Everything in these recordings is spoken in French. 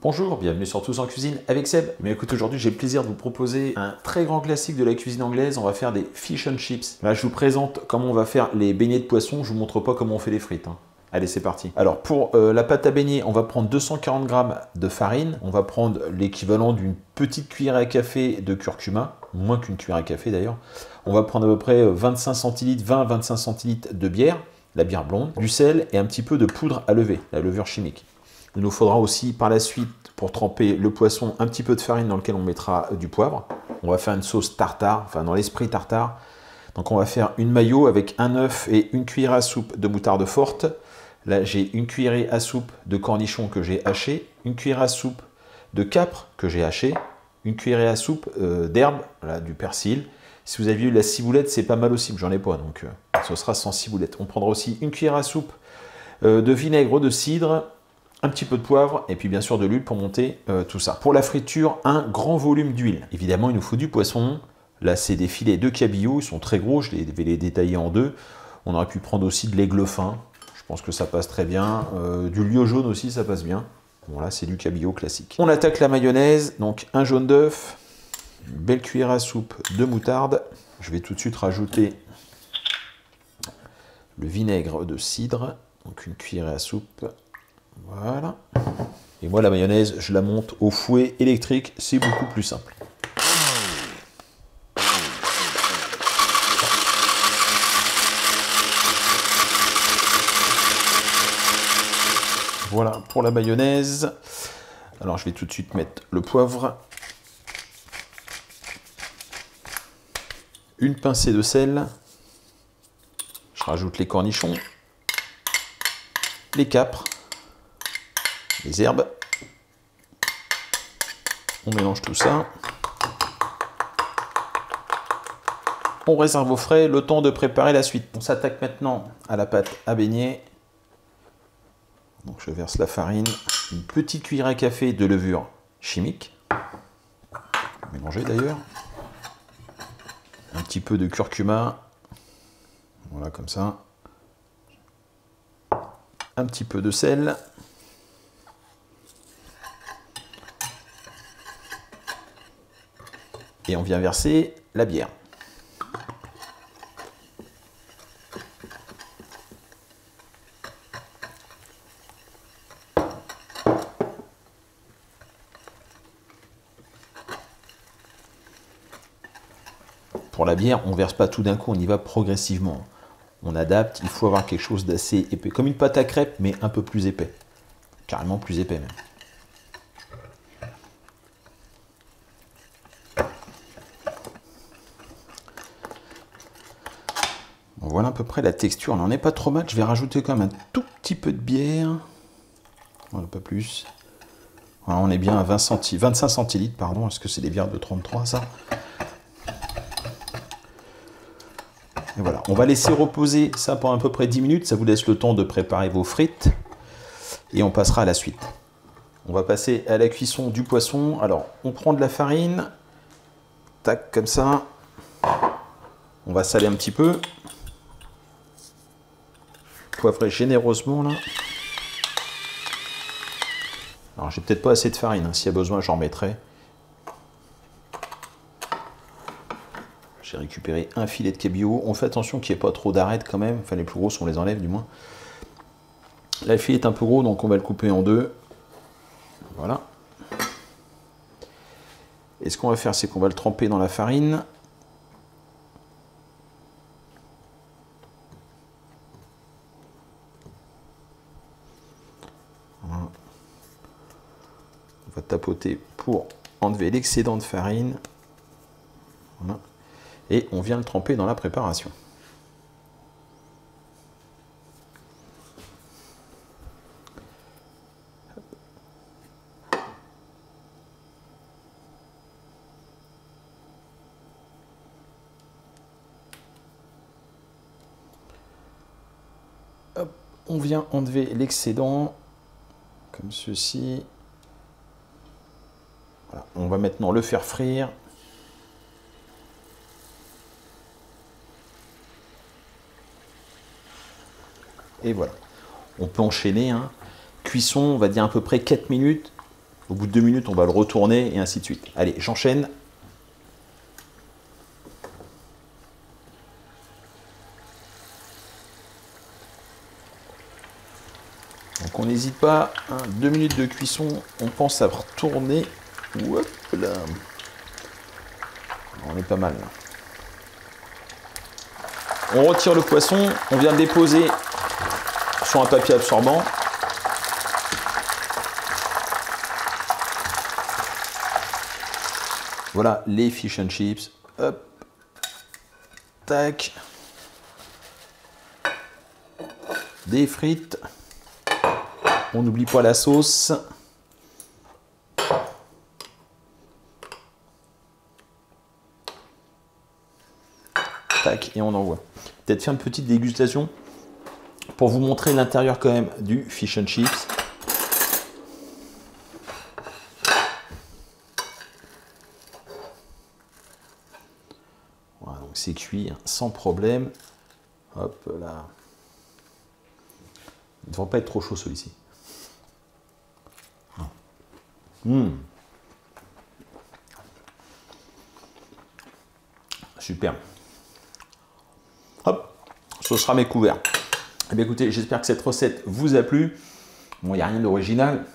Bonjour, bienvenue sur Tous en Cuisine avec Seb. Mais écoute, aujourd'hui j'ai le plaisir de vous proposer un très grand classique de la cuisine anglaise. On va faire des fish and chips. Là je vous présente comment on va faire les beignets de poisson. Je vous montre pas comment on fait les frites. Allez, c'est parti. Alors pour la pâte à beignets, on va prendre 240 g de farine. On va prendre l'équivalent d'une petite cuillère à café de curcuma, moins qu'une cuillère à café d'ailleurs. On va prendre à peu près 25 centilitres, 20-25 centilitres de bière, la bière blonde, du sel et un petit peu de poudre à lever, la levure chimique. Il nous faudra aussi par la suite, pour tremper le poisson, un petit peu de farine dans lequel on mettra du poivre. On va faire une sauce tartare, enfin dans l'esprit tartare. Donc on va faire une mayo avec un œuf et une cuillère à soupe de moutarde forte. Là j'ai une cuillerée à soupe de cornichons que j'ai haché, une cuillère à soupe de capre que j'ai haché, une cuillerée à soupe d'herbe, voilà, du persil. Si vous aviez eu la ciboulette, c'est pas mal aussi, mais j'en ai pas, donc ce sera sans ciboulette. On prendra aussi une cuillère à soupe de vinaigre de cidre, un petit peu de poivre et puis bien sûr de l'huile pour monter tout ça. Pour la friture, un grand volume d'huile. Évidemment, il nous faut du poisson. Là, c'est des filets de cabillaud. Ils sont très gros. Je vais les détailler en deux. On aurait pu prendre aussi de l'aigle fin. Je pense que ça passe très bien. Du lieu jaune aussi, ça passe bien. Bon, là, c'est du cabillaud classique. On attaque la mayonnaise. Donc, un jaune d'œuf, une belle cuillère à soupe de moutarde. Je vais tout de suite rajouter le vinaigre de cidre. Donc, une cuillère à soupe. Voilà. Et moi, la mayonnaise, je la monte au fouet électrique. C'est beaucoup plus simple. Voilà pour la mayonnaise. Alors, je vais tout de suite mettre le poivre. Une pincée de sel. Je rajoute les cornichons. Les capres. Les herbes. On mélange tout ça. On réserve au frais le temps de préparer la suite. On s'attaque maintenant à la pâte à beignets. Donc je verse la farine, une petite cuillère à café de levure chimique. Mélanger d'ailleurs. Un petit peu de curcuma. Voilà comme ça. Un petit peu de sel. Et on vient verser la bière. Pour la bière, on ne verse pas tout d'un coup, on y va progressivement. On adapte, il faut avoir quelque chose d'assez épais. Comme une pâte à crêpes, mais un peu plus épais. Carrément plus épais même. Voilà à peu près la texture. On n'en est pas trop mal. Je vais rajouter quand même un tout petit peu de bière. Voilà, pas plus. Voilà, on est bien à 25 centilitres, pardon. Est-ce que c'est des bières de 33, ça? Et voilà. On va laisser reposer ça pendant à peu près 10 minutes. Ça vous laisse le temps de préparer vos frites. Et on passera à la suite. On va passer à la cuisson du poisson. Alors, on prend de la farine. Tac, comme ça. On va saler un petit peu. Poivrer généreusement là. Alors j'ai peut-être pas assez de farine, s'il y a besoin j'en mettrai. J'ai récupéré un filet de cabillaud. On fait attention qu'il n'y ait pas trop d'arêtes quand même. Enfin les plus grosses on les enlève du moins. Là le filet est un peu gros donc on va le couper en deux. Voilà. Et ce qu'on va faire c'est qu'on va le tremper dans la farine. On va tapoter pour enlever l'excédent de farine. Voilà. Et on vient le tremper dans la préparation. Hop, on vient enlever l'excédent comme ceci. Voilà. On va maintenant le faire frire. Et voilà. On peut enchaîner. Cuisson, on va dire à peu près 4 minutes. Au bout de 2 minutes, on va le retourner et ainsi de suite. Allez, j'enchaîne. Donc on n'hésite pas, hein, 2 minutes de cuisson, on pense à retourner. Hop là. On est pas mal là. On retire le poisson, on vient le déposer sur un papier absorbant. Voilà les fish and chips. Hop. Tac. Des frites. On n'oublie pas la sauce. Tac, et on envoie. Peut-être faire une petite dégustation pour vous montrer l'intérieur quand même du fish and chips. Voilà, donc c'est cuit hein, sans problème. Hop là. Il ne devrait pas être trop chaud celui-ci. Super. Hop, ce sera mes couverts. Eh bien écoutez, j'espère que cette recette vous a plu. Bon, il n'y a rien d'original.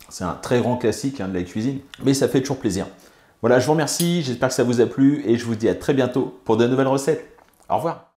C'est un très grand classique hein, de la cuisine, mais ça fait toujours plaisir. Voilà, je vous remercie, j'espère que ça vous a plu et je vous dis à très bientôt pour de nouvelles recettes. Au revoir.